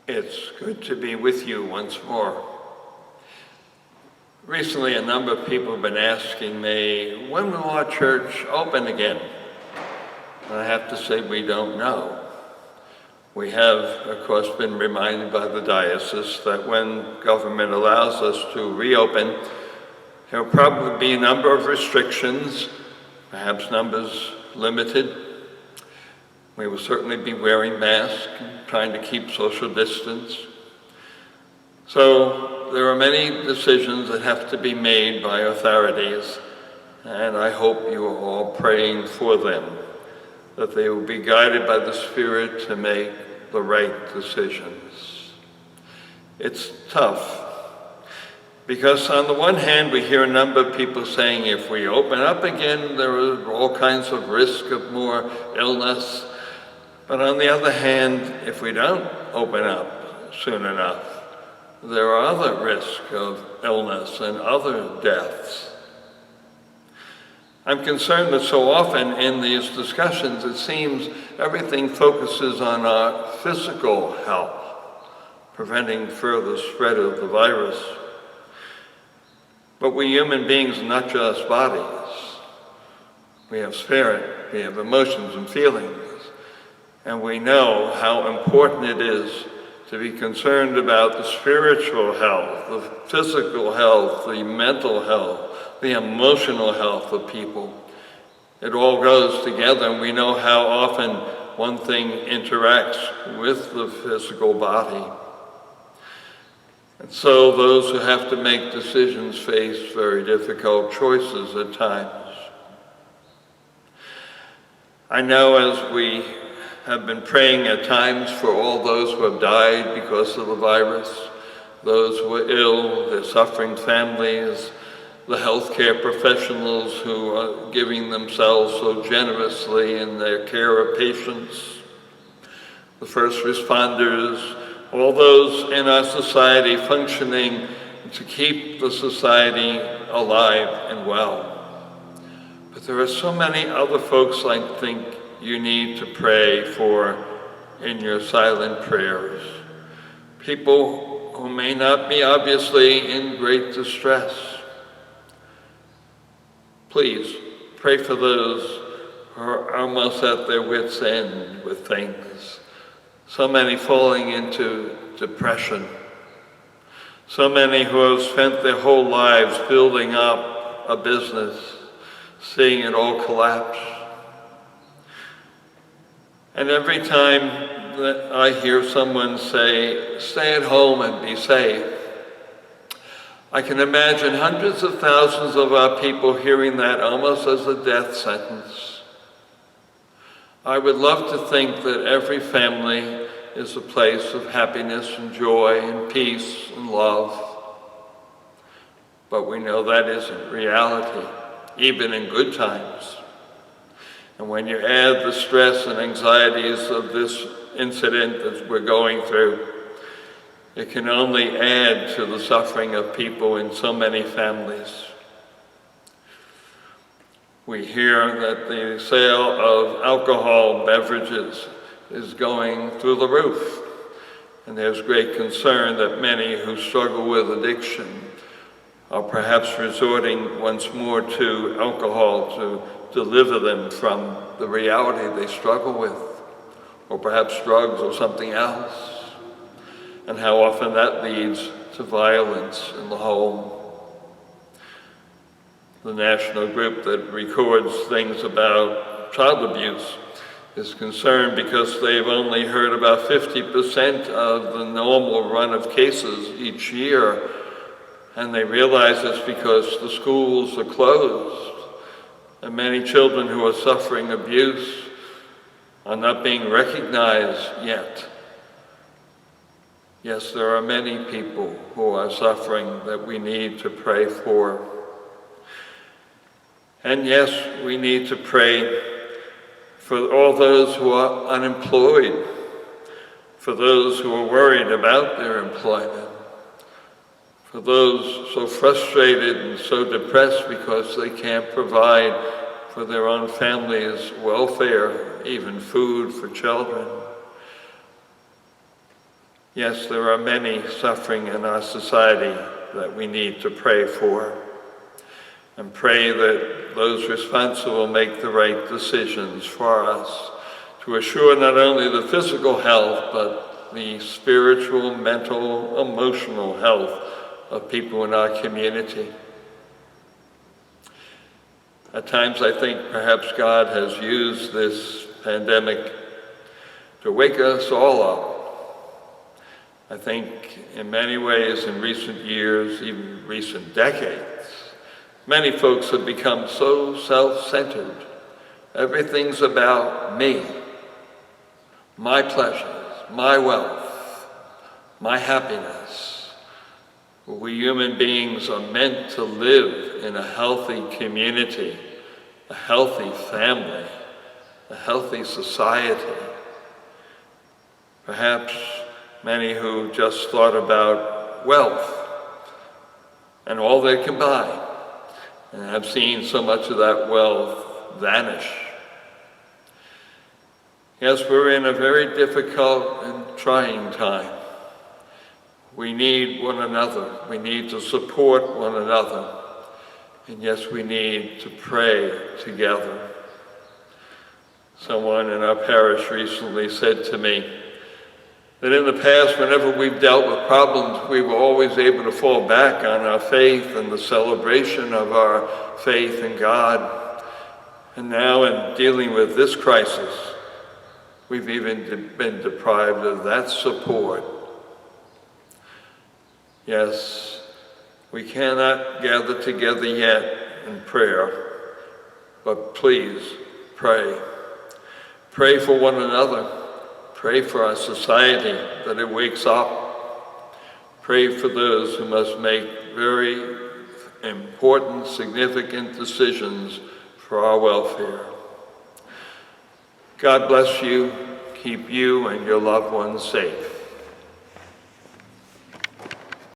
It's good to be with you once more. Recently, a number of people have been asking me, when will our church open again? And I have to say, we don't know. We have, of course, been reminded by the diocese that when government allows us to reopen, there will probably be a number of restrictions, perhaps numbers limited. We will certainly be wearing masks and trying to keep social distance. So there are many decisions that have to be made by authorities, and I hope you are all praying for them, that they will be guided by the Spirit to make the right decisions. It's tough, because on the one hand, we hear a number of people saying if we open up again, there are all kinds of risk of more illness. But on the other hand, if we don't open up soon enough, there are other risks of illness and other deaths. I'm concerned that so often in these discussions, it seems everything focuses on our physical health, preventing further spread of the virus. But we human beings are not just bodies. We have spirit, we have emotions and feelings. And we know how important it is to be concerned about the spiritual health, the physical health, the mental health, the emotional health of people. It all goes together, and we know how often one thing interacts with the physical body. And so those who have to make decisions face very difficult choices at times. I know as we have been praying at times for all those who have died because of the virus, those who are ill, their suffering families, the healthcare professionals who are giving themselves so generously in their care of patients, the first responders, all those in our society functioning to keep the society alive and well. But there are so many other folks I think you need to pray for in your silent prayers. People who may not be obviously in great distress. Please pray for those who are almost at their wits' end with things. So many falling into depression. So many who have spent their whole lives building up a business, seeing it all collapse. And every time that I hear someone say, stay at home and be safe, I can imagine hundreds of thousands of our people hearing that almost as a death sentence. I would love to think that every family is a place of happiness and joy and peace and love. But we know that isn't reality, even in good times. And when you add the stress and anxieties of this incident that we're going through, it can only add to the suffering of people in so many families. We hear that the sale of alcohol beverages is going through the roof, and there's great concern that many who struggle with addiction are perhaps resorting once more to alcohol to deliver them from the reality they struggle with, or perhaps drugs or something else, and how often that leads to violence in the home. The national group that records things about child abuse is concerned because they've only heard about 50% of the normal run of cases each year, and they realize it's because the schools are closed. And many children who are suffering abuse are not being recognized yet. Yes, there are many people who are suffering that we need to pray for. And yes, we need to pray for all those who are unemployed, for those who are worried about their employment, for those so frustrated and so depressed because they can't provide for their own family's welfare, even food for children. Yes, there are many suffering in our society that we need to pray for, and pray that those responsible make the right decisions for us to assure not only the physical health, but the spiritual, mental, emotional health of people in our community. At times I think perhaps God has used this pandemic to wake us all up. I think in many ways in recent years, even recent decades, many folks have become so self-centered. Everything's about me, my pleasures, my wealth, my happiness. We human beings are meant to live in a healthy community, a healthy family, a healthy society. Perhaps many who just thought about wealth and all they can buy, and have seen so much of that wealth vanish. Yes, we're in a very difficult and trying time. We need one another. We need to support one another. And yes, we need to pray together. Someone in our parish recently said to me that in the past, whenever we've dealt with problems, we were always able to fall back on our faith and the celebration of our faith in God. And now in dealing with this crisis, we've even been deprived of that support. Yes, we cannot gather together yet in prayer, but please pray. Pray for one another. Pray for our society that it wakes up. Pray for those who must make very important, significant decisions for our welfare. God bless you, keep you and your loved ones safe.